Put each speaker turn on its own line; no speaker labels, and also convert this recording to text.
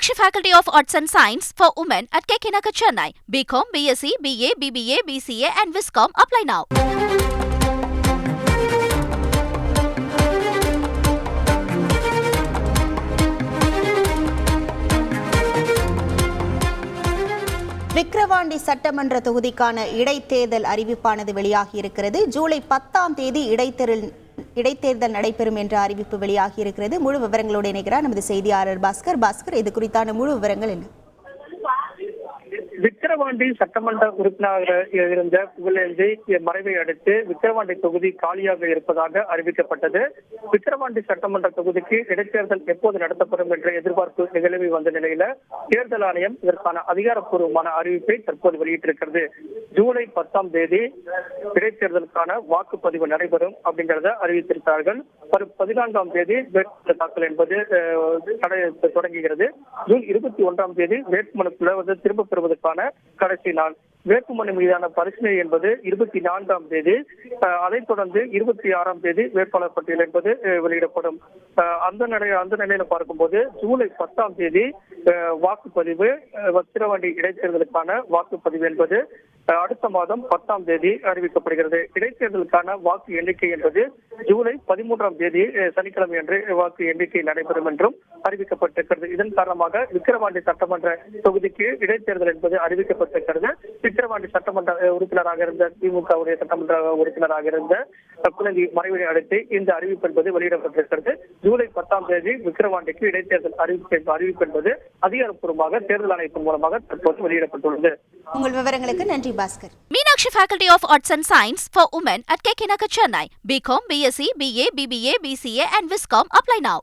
Meenakshi Faculty of Arts and Science for Women at KK Nagar, Chennai. BCom, BSc, BA, BBA, BCA and Viscom. Apply now.
Vikravandi சட்டமன்ற தொகுதிக்கான இடைத்தேர்தல் அறிவிப்பானது வெளியாகியிருக்கிறது. ஜூலை 10ஆம் தேதி இடைத்தேர்தல் நடைபெறும் என்ற அறிவிப்பு வெளியாகியிருக்கிறது. முழு விவரங்களோடு இணைக்கிறார் நமது செய்தியாளர் பாஸ்கர். இது குறித்தான முழு விவரங்கள் என்ன?
விக்கிரவாண்டி சட்டமன்ற உறுப்பினராக இருந்த புகழேந்தி மறைவை அடுத்து விக்கிரவாண்டி தொகுதி காலியாக இருப்பதாக அறிவிக்கப்பட்டது. விக்கிரவாண்டி சட்டமன்ற தொகுதிக்கு இடைத்தேர்தல் எப்போது நடத்தப்படும் என்ற எதிர்பார்ப்பு நிலவி வந்த நிலையில தேர்தல் ஆணையம் இதற்கான அதிகாரப்பூர்வமான அறிவிப்பை தற்போது வெளியிட்டிருக்கிறது. ஜூலை 10ஆம் தேதி இடைத்தேர்தலுக்கான வாக்குப்பதிவு நடைபெறும் அப்படிங்கிறத அறிவித்திருக்கிறார்கள். வரும் 14ஆம் தேதி வேட்புமனு தாக்கல் என்பது தொடங்குகிறது. ஜூன் 21ஆம் தேதி வேட்புமனுக்குள்ள திரும்ப பெறுவதற்கான கடைசி நாள். வேட்புமனு மீதான பரிசீலனை என்பது 24ஆம் தேதி. அதைத் தொடர்ந்து 26ஆம் தேதி வேட்பாளர் பட்டியல் என்பது வெளியிடப்படும். அந்த நிலையில பார்க்கும்போது ஜூலை 10ஆம் தேதி வாக்குப்பதிவு, விக்கிரவாண்டி இடைத்தேர்தலுக்கான வாக்குப்பதிவு என்பது அடுத்த மாதம் 10ஆம் தேதி அறிவிக்கப்படுகிறது. இடைத்தேர்தலுக்கான வாக்கு எண்ணிக்கை என்பது ஜூலை 13ஆம் தேதி சனிக்கிழமை அன்று வாக்கு எண்ணிக்கை நடைபெறும் என்றும் அறிவிக்கப்பட்டிருக்கிறது. இதன் காரணமாக விக்கிரவாண்டி சட்டமன்ற தொகுதிக்கு இடைத்தேர்தல் என்பது அறிவிக்கப்பட்டிருக்கிறது. விக்கிரவாண்டி சட்டமன்ற உறுப்பினராக இருந்த திமுகவுடைய சட்டமன்ற உறுப்பினராக இருந்த புகழேந்தி மறைவை அடுத்து இந்த அறிவிப்பு என்பது வெளியிடப்பட்டிருக்கிறது. ஜூலை 10ஆம் தேதி விக்கிரவாண்டிக்கு இடைத்தேர்தல் அறிவிப்பு என்பது அதிகாரப்பூர்வமாக தேர்தல் ஆணையத்தின் மூலமாக தற்போது வெளியிடப்பட்டுள்ளது.
உங்கள் விவரங்களுக்கு நன்றி Bhaskar.
Meenakshi Faculty of Arts and Science for Women at KK Nagar, Chennai. BCom, BSc, BA, BBA, BCA and Viscom. Apply now.